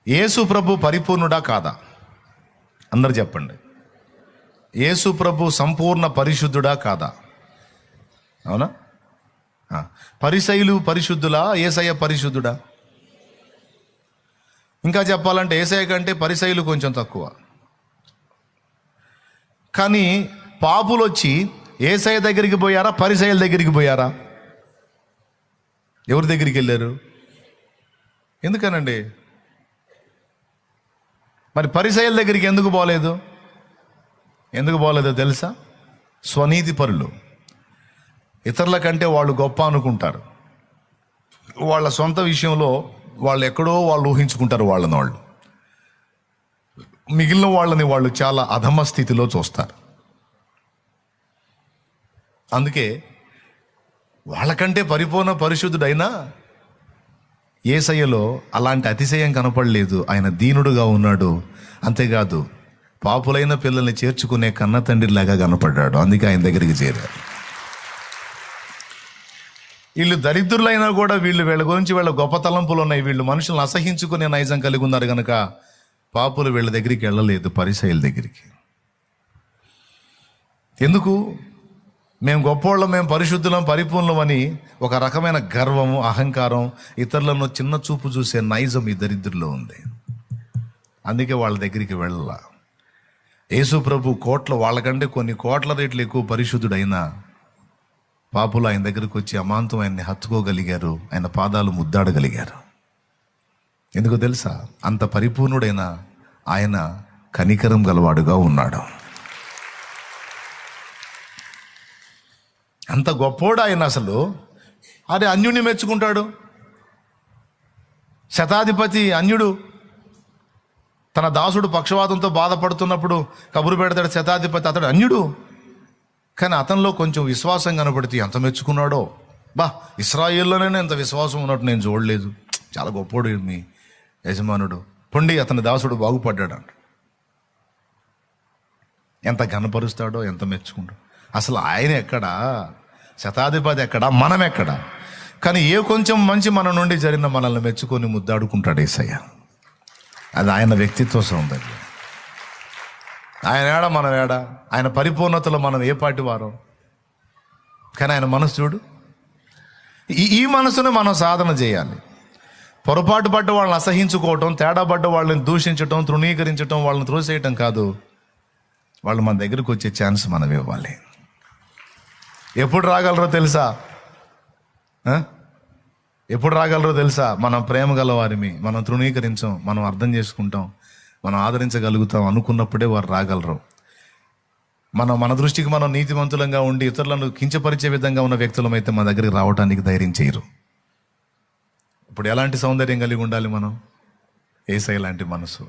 యేసు ప్రభు పరిపూర్ణుడా కాదా? అందరు చెప్పండి. యేసు ప్రభు సంపూర్ణ పరిశుద్ధుడా కాదా? అవునా? పరిసయ్యులు పరిశుద్ధులా? యేసయ్య పరిశుద్ధుడా? ఇంకా చెప్పాలంటే యేసయ్య కంటే పరిసయ్యులు కొంచెం తక్కువ. కానీ పాపులు వచ్చి యేసయ్య దగ్గరికి పోయారా, పరిసయ్యుల దగ్గరికి పోయారా? ఎవరి దగ్గరికి వెళ్ళారు? ఎందుకనండి? మరి పరిసయ్యుల దగ్గరికి ఎందుకు పోలేదు? ఎందుకు పోలేదో తెలుసా? స్వనీతి పరులు. ఇతరుల కంటే వాళ్ళు గొప్ప అనుకుంటారు. వాళ్ళ సొంత విషయంలో వాళ్ళు ఎక్కడో వాళ్ళు ఊహించుకుంటారు వాళ్ళు. మిగిలిన వాళ్ళని వాళ్ళు చాలా అధమ స్థితిలో చూస్తారు. అందుకే వాళ్ళకంటే పరిపూర్ణ పరిశుద్ధుడైనా యేసయ్యలో అలాంటి అతిశయం కనపడలేదు. ఆయన దీనుడుగా ఉన్నాడు. అంతేకాదు పాపులైన పిల్లల్ని చేర్చుకునే కన్న తండ్రిలాగా కనపడ్డాడు. అందుకే ఆయన దగ్గరికి చేరారు. వీళ్ళు దరిద్రులైనా కూడా వీళ్ళ గురించి వీళ్ళ గొప్ప తలంపులు ఉన్నాయి. వీళ్ళు మనుషులను అసహించుకునే నైజం కలిగి ఉన్నారు కనుక పాపులు వీళ్ళ దగ్గరికి వెళ్ళలేదు, పరిసయ్యుల దగ్గరికి. ఎందుకు? మేము గొప్పోళ్ళం, మేము పరిశుద్ధులం, పరిపూర్ణం అని ఒక రకమైన గర్వము, అహంకారం, ఇతరులను చిన్న చూపు చూసే నైజం ఈ దరిద్రుల్లో ఉంది. అందుకే వాళ్ళ దగ్గరికి వెళ్ళాల. యేసు ప్రభు వాళ్ళకంటే కొన్ని కోట్ల రేట్లు ఎక్కువ పరిశుద్ధుడైనా పాపులు ఆయన దగ్గరికి వచ్చి అమాంతం ఆయన్ని హత్తుకోగలిగారు, ఆయన పాదాలు ముద్దాడగలిగారు. ఎందుకో తెలుసా? అంత పరిపూర్ణుడైన ఆయన కనికరం గలవాడుగా ఉన్నాడు. అంత గొప్పోడు ఆయన. అసలు అదే అన్యుడిని మెచ్చుకుంటాడు. శతాధిపతి అన్యుడు తన దాసుడు పక్షవాతంతో బాధపడుతున్నప్పుడు కబురు పెడతాడు శతాధిపతి. అతడు అన్యుడు, కానీ అతనిలో కొంచెం విశ్వాసం కనపడితే ఎంత మెచ్చుకున్నాడో. ఇశ్రాయేల్లోనే ఎంత విశ్వాసం ఉన్నట్టు నేను చూడలేదు. చాలా గొప్పోడు మీ యజమానుడు, పొండి అతని దాసుడు బాగుపడ్డాడు అంట. ఎంత ఘనపరుస్తాడో, ఎంత మెచ్చుకుంటాడో. అసలు ఆయన ఎక్కడా, శతాధిపతి ఎక్కడా, మనం ఎక్కడా? కానీ ఏ కొంచెం మంచి మన నుండి జరిగిన మనల్ని మెచ్చుకొని ముద్దాడుకుంటాడు యేసయ్య. అది ఆయన వ్యక్తిత్వ సౌందర్యం. ఆయన ఏడా, మనం ఏడా? ఆయన పరిపూర్ణతలో మనం ఏ పాటి వారం? కానీ ఆయన మనసు చూడు. ఈ మనసును మనం సాధన చేయాలి. పొరపాటు పడ్డ వాళ్ళని అసహించుకోవటం, తేడా పడ్డ వాళ్ళని దూషించటం, తృణీకరించటం, వాళ్ళని త్రోసేయటం కాదు. వాళ్ళు మన దగ్గరకు వచ్చే ఛాన్స్ మనం ఇవ్వాలి. ఎప్పుడు రాగలరో తెలుసా? ఎప్పుడు రాగలరో తెలుసా? మనం ప్రేమ గల వారిని మనం తృణీకరించాం, మనం అర్థం చేసుకుంటాం, మనం ఆదరించగలుగుతాం అనుకున్నప్పుడే వారు రాగలరు. మన దృష్టికి మనం నీతిమంతులంగా ఉండి ఇతరులను కించపరిచే విధంగా ఉన్న వ్యక్తులమైతే మన దగ్గరికి రావడానికి ధైర్యం చేయరు. ఇప్పుడు ఎలాంటి సౌందర్యం కలిగి ఉండాలి మనం? యేసయ్య లాంటి మనసు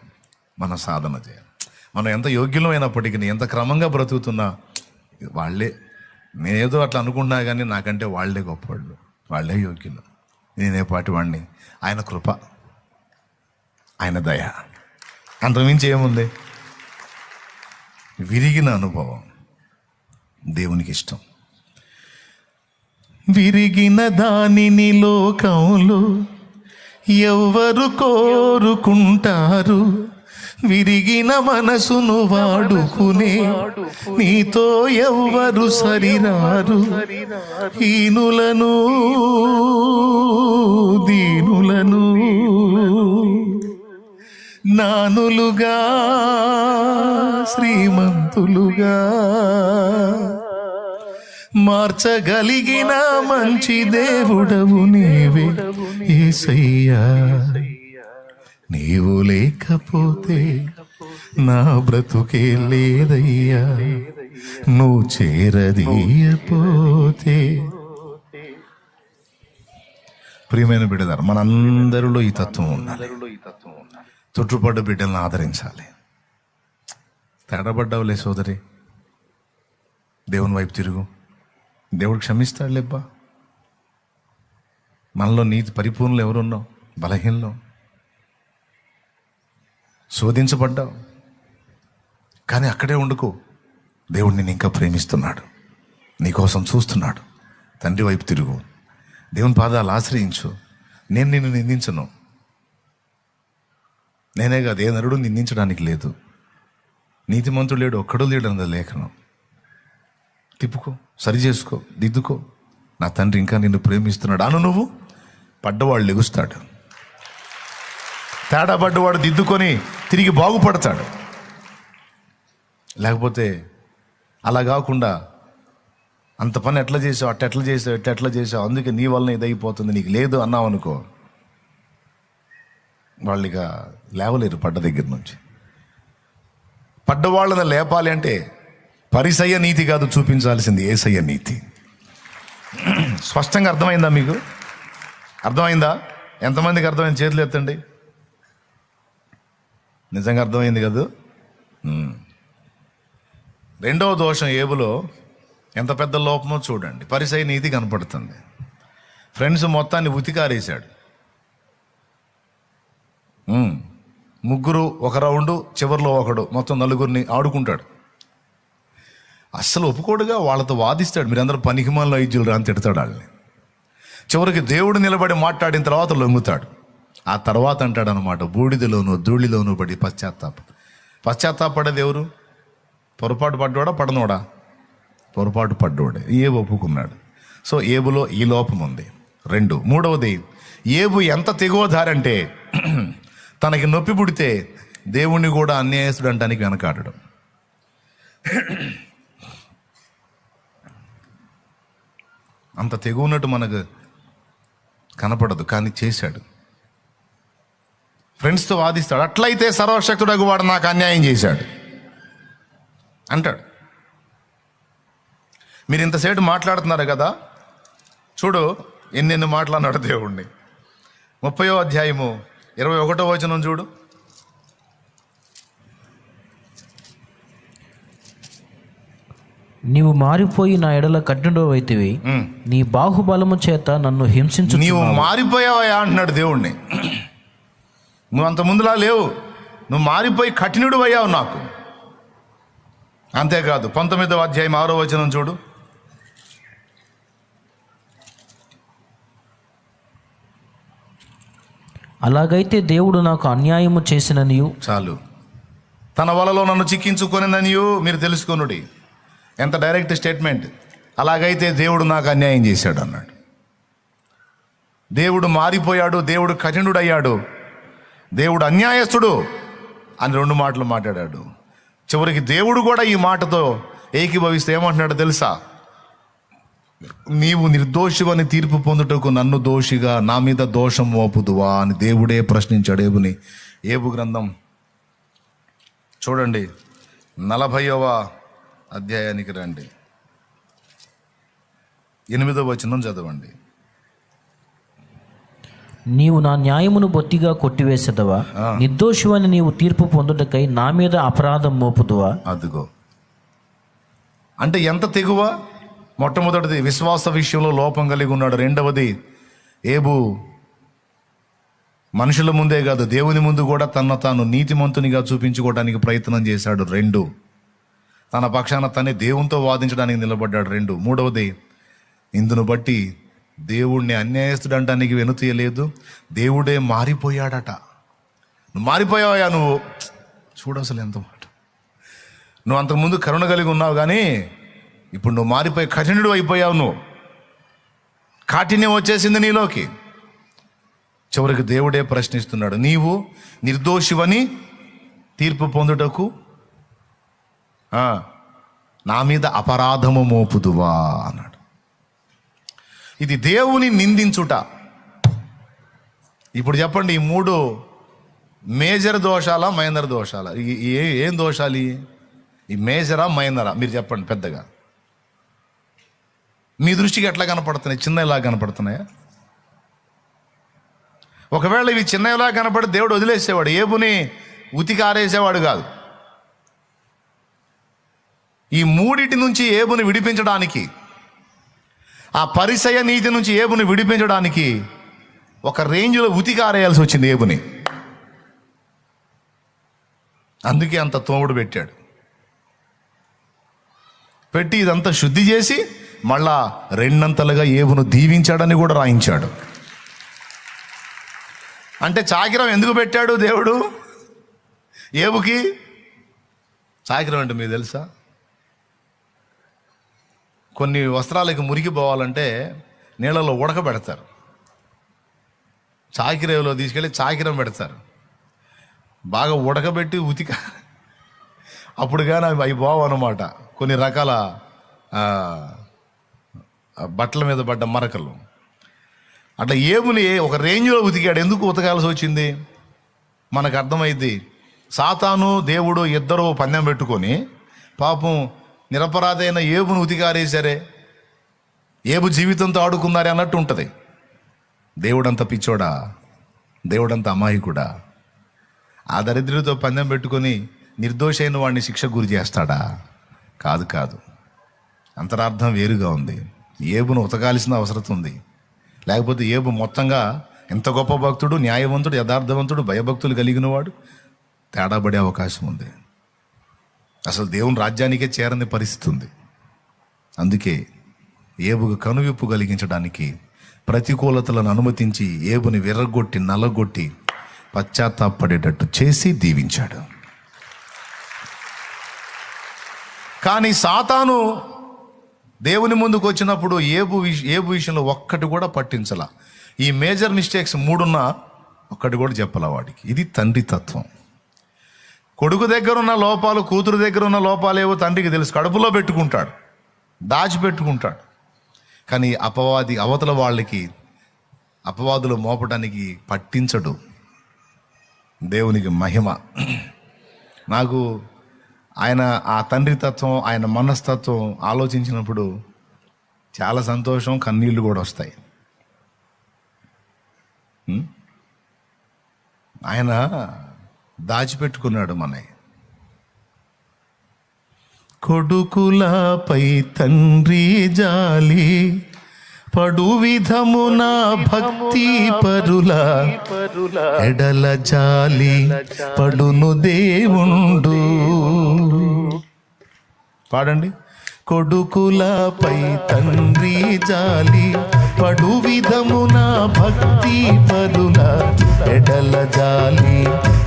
మనం సాధన చేయాలి. మనం ఎంత యోగ్యులమైనప్పటికీ, ఎంత క్రమంగా బ్రతుకుతున్నా వాళ్ళే, నేనేదో అట్లా అనుకుంటున్నా కానీ నాకంటే వాళ్ళే గొప్పవాళ్ళు, వాళ్ళే యోగ్యులు, నేనే పాటి వాడిని. ఆయన కృప, ఆయన దయ, అంతకుమించి ఏముంది? విరిగిన అనుభవం దేవునికి ఇష్టం. విరిగిన దానిని లోకంలో ఎవరు కోరుకుంటారు? విరిగిన మనసును వాడుకునే నీతో ఎవ్వరు సరిరారు. హీనులను దీనులను నానులుగా శ్రీమంతులుగా మార్చగలిగిన మంచి దేవుడవు నీవే యేసయ్యా. నీవు లేకపోతే నా బ్రతుకే లేదయ్యా, నువ్వు చేరదీయపోతే. ప్రియమైన బిడ్డలారా, మనందరిలో ఈ తత్వం ఉండాలి. తొట్టుపడ్డ బిడ్డలను ఆదరించాలి. తేడబడ్డావులే సోదరి, దేవుని వైపు తిరుగు, దేవుడు క్షమిస్తాడు లేబ్బా. మనలో నీతి పరిపూర్ణలు ఎవరున్నావు? బలహీనలో శోధించబడ్డావు, కానీ అక్కడే ఉండుకో. దేవుడు నిన్ను ఇంకా ప్రేమిస్తున్నాడు, నీకోసం చూస్తున్నాడు. తండ్రి వైపు తిరుగు, దేవుని పాదాలు ఆశ్రయించు. నేను నిన్ను నిందించను, నేనే కాదు, ఏ నరుడు నిందించడానికి లేదు. నీతిమంతుడు లేడు, ఒక్కడు లేడు అన్నది లేఖనం. తిప్పుకో, సరి చేసుకో, దిద్దుకో. నా తండ్రి ఇంకా నిన్ను ప్రేమిస్తున్నాడు అను. నువ్వు పడ్డవాడు లెగుస్తాడు, తేడా పడ్డవాడు దిద్దుకొని తిరిగి బాగుపడతాడు. లేకపోతే అలా కాకుండా అంత పని ఎట్లా చేసావు, ఎట్లా చేసావు, ఎట్లా చేసావు, అందుకే నీ వలన ఇదైపోతుంది, నీకు లేదు అన్నావు అనుకో, వాళ్ళు ఇక లేవలేరు పడ్డ దగ్గర నుంచి. పడ్డవాళ్ళని లేపాలి అంటే పరిసయ్య నీతి కాదు చూపించాల్సింది, యేసయ్య నీతి. స్పష్టంగా అర్థమైందా మీకు? అర్థమైందా? ఎంతమందికి అర్థమైంది? చేతులు ఎత్తండి. నిజంగా అర్థమైంది కదా. రెండవ దోషం ఏబులో ఎంత పెద్ద లోపమో చూడండి. పరిసయ్య నీతి కనపడుతుంది. ఫ్రెండ్స్ మొత్తాన్ని ఉతికారేశాడు. ముగ్గురు ఒక రౌండు, చివరిలో ఒకడు, మొత్తం నలుగురిని ఆడుకుంటాడు. అస్సలు ఒప్పుకోడుగా, వాళ్ళతో వాదిస్తాడు. మీరందరూ పనికిమాలిన వైద్యులు రా అని తిడతాడు వాళ్ళని. చివరికి దేవుడు నిలబడి మాట్లాడిన తర్వాత లొంగుతాడు. ఆ తర్వాత అంటాడు అనమాట, బూడిదలోనూ ధూళిలోనూ పడి పశ్చాత్తాపడేది ఎవరు? పొరపాటు పడ్డోడా పడనోడా? పొరపాటు పడ్డోడే. ఏబు ఒప్పుకున్నాడు. సో ఏబులో ఈ లోపం ఉంది. మూడవది, ఏబు ఎంత తెగువధారంటే తనకి నొప్పి పుడితే దేవుణ్ణి కూడా అన్యాయస్తుడు అంటానికి వెనకాడడం. అంత తెగువన్నట్టు మనకు కనపడదు, కానీ చేశాడు. ఫ్రెండ్స్తో వాదిస్తాడు. అట్లయితే సర్వశక్తుడగు వాడు నాకు అన్యాయం చేశాడు అంటాడు. మీరు ఇంతసేపు మాట్లాడుతున్నారు కదా, చూడు ఎన్నెన్ని మాట్లాడినాడు దేవుణ్ణి. 30వ అధ్యాయము 21వ వచనం చూడు. నీవు మారిపోయి నా ఎడల కఠినుడవైతివి, నీ బాహుబలము చేత నన్ను హింసించు. నీవు మారిపోయావా అంటున్నాడు దేవుణ్ణి. నువ్వు అంత ముందులా లేవు, నువ్వు మారిపోయి కఠినుడు అయ్యావు నాకు. అంతేకాదు 19వ అధ్యాయం 6వ వచనం చూడు. అలాగైతే దేవుడు నాకు అన్యాయము చేసిననియు, చాలు, తన వలలో నన్ను చిక్కించుకొనిననియు మీరు తెలుసుకొనుడి. ఎంత డైరెక్ట్ స్టేట్మెంట్. అలాగైతే దేవుడు నాకు అన్యాయం చేశాడు అన్నాడు. దేవుడు మారిపోయాడు, దేవుడు కఠినుడు అయ్యాడు, దేవుడు అన్యాయస్తుడు అని 2 మాటలు మాట్లాడాడు. చివరికి దేవుడు కూడా ఈ మాటతో ఏకీభవిస్తే ఏమంటున్నాడు తెలుసా? నీవు నిర్దోషివని తీర్పు పొందుటకు నన్ను దోషిగా నా మీద దోషం మోపుదువా అని దేవుడే ప్రశ్నించాడు ఏబుని. ఏబు గ్రంథం చూడండి, 40వ అధ్యాయానికి రండి, 8వ వచనం చదవండి. నీవు నా న్యాయమును బొత్తిగా కొట్టివేసేదవా, నిర్దోషివని నీవు తీర్పు పొందుటకై నా మీద అపరాధం మోపుదువా. అదిగో, అంటే ఎంత తెగువ. మొట్టమొదటిది విశ్వాస విషయంలో లోపం కలిగి ఉన్నాడు. రెండవది, ఏబు మనుషుల ముందే కాదు దేవుని ముందు కూడా తాను నీతిమంతునిగా చూపించుకోవడానికి ప్రయత్నం చేశాడు. 2, తన పక్షాన తనే దేవునితో వాదించడానికి నిలబడ్డాడు. మూడవది, ఇందును బట్టి దేవుణ్ణి అన్యాయస్తుడు అంటానికి వెనుతీయలేదు, దేవుడే మారిపోయాడట. నువ్వు మారిపోయావా నువ్వు? చూడు అసలు ఎంత మాట. నువ్వు అంతకుముందు కరుణ కలిగి ఉన్నావు, కానీ ఇప్పుడు నువ్వు మారిపోయి కఠినుడు అయిపోయావు. నువ్వు కాఠిన్యం వచ్చేసింది నీలోకి. చివరికి దేవుడే ప్రశ్నిస్తున్నాడు, నీవు నిర్దోషివని తీర్పు పొందుటకు నా మీద అపరాధము మోపుదువా అన్నాడు. ఇది దేవుని నిందించుట. ఇప్పుడు చెప్పండి, ఈ 3 మేజర్ దోషాలా మైనర్ దోషాలా? ఏం దోషాలు? ఈ మేజరా మైనరా? మీరు చెప్పండి పెద్దగా. మీ దృష్టికి ఎట్లా కనపడుతున్నాయి? చిన్నలా కనపడుతున్నాయా? ఒకవేళ ఇవి చిన్నలా కనపడి దేవుడు వదిలేసేవాడు, ఏబుని ఉతికి ఆరేసేవాడు కాదు. ఈ 3 నుంచి ఏబుని విడిపించడానికి, ఆ పరిసయ నీతి నుంచి ఏబుని విడిపించడానికి ఒక రేంజ్లో ఉతికి ఆరేయాల్సి వచ్చింది ఏబుని. అందుకే అంత తోముడు పెట్టాడు. పెట్టి ఇదంతా శుద్ధి చేసి మళ్ళా 2 ఏబును దీవించాడని కూడా రాయించాడు. అంటే చాకిరం ఎందుకు పెట్టాడు దేవుడు? ఏబుకి చాకిరం అంటే మీకు తెలుసా? కొన్ని వస్త్రాలకి మురికి పోవాలంటే నీళ్ళలో ఉడకబెడతారు, చాకిరేవులో తీసుకెళ్ళి చాకిరం పెడతారు, బాగా ఉడకబెట్టి ఉతిక, అప్పుడు కానీ అవి బావు అన్నమాట. కొన్ని రకాల బట్టల మీద పడ్డ మరకలు. అట్లా ఏబుని ఒక రేంజ్లో ఉతికాడు. ఎందుకు ఉతకాల్సి వచ్చింది మనకు అర్థమైంది. సాతాను దేవుడు ఇద్దరు పందెం పెట్టుకొని పాపం నిరపరాధైన ఏబును ఉతికారేశారే, ఏబు జీవితంతో ఆడుకున్నారే అన్నట్టు ఉంటుంది. దేవుడంత పిచ్చోడా, దేవుడంత అమాయకుడా? ఆ దరిద్రుడితో పందెం పెట్టుకొని నిర్దోషైన వాడిని శిక్ష గురి చేస్తాడా? కాదు కాదు. అంతరార్థం వేరుగా ఉంది. ఏబును ఉతకాల్సిన అవసరం ఉంది. లేకపోతే ఏబు మొత్తంగా ఎంత గొప్ప భక్తుడు, న్యాయవంతుడు, యథార్థవంతుడు, భయభక్తులు కలిగిన వాడు తేడా పడే అవకాశం ఉంది. అసలు దేవుని రాజ్యానికే చేరని పరిస్థితి ఉంది. అందుకే ఏబుకు కనువిప్పు కలిగించడానికి ప్రతికూలతలను అనుమతించి ఏబుని విర్రగొట్టి నల్లగొట్టి పశ్చాత్తాపడేటట్టు చేసి దీవించాడు. కానీ సాతాను దేవుని ముందుకు వచ్చినప్పుడు ఏబు విషయంలో ఒక్కటి కూడా పట్టించలా. ఈ మేజర్ మిస్టేక్స్ 3 ఒక్కటి కూడా చెప్పలా వాడికి. ఇది తండ్రి తత్వం. కొడుకు దగ్గర ఉన్న లోపాలు, కూతురు దగ్గర ఉన్న లోపాలు ఏవో తండ్రికి తెలుసు, కడుపులో పెట్టుకుంటాడు, దాచిపెట్టుకుంటాడు. కానీ అవతల వాళ్ళకి అపవాదులు మోపడానికి పట్టించడు. దేవునికి మహిమ. నాకు ఆయన ఆ తండ్రి తత్వం, ఆయన మనస్తత్వం ఆలోచించినప్పుడు చాలా సంతోషం, కన్నీళ్ళు కూడా వస్తాయి. ఆయన దాచిపెట్టుకున్నాడు మనని. కొడుకులపై తండ్రి జాలి పడు విధమున భక్తి పరుల ఎడల జాలి పడును దేవుండు. పాడండి. కొడుకులపై తండ్రి జాలి పడు విధమున భక్తి పరుల ఎడల జాలి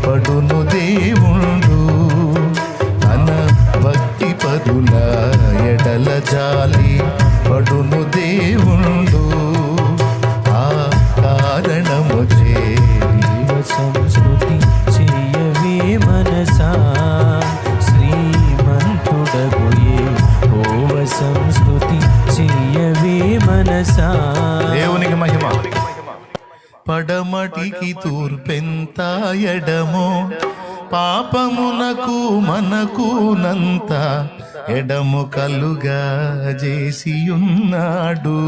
పడును దేవుండు. తన భక్తి పరుల ఎడల జాలి పడును దేవుండు. ఆ కారణము సంస్కృతి చెయ్యవే మనసా శ్రీమంతుడగుయే ఓవ సంస్కృతి చెయ్యవే మనసా. దేవునికి మహిమ. పడమటికి తూర్పెంత ఎడమో పాపమునకు మనకునంత ఎడము కలుగా చేసి ఉన్నాడు.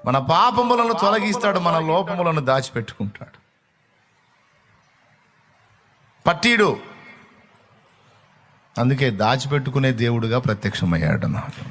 మన పాపములను తొలగిస్తాడు, మన లోపములను దాచిపెట్టుకుంటాడు. పట్టీడు. అందుకే దాచిపెట్టుకునే దేవుడుగా ప్రత్యక్షమయ్యాడు నాకు.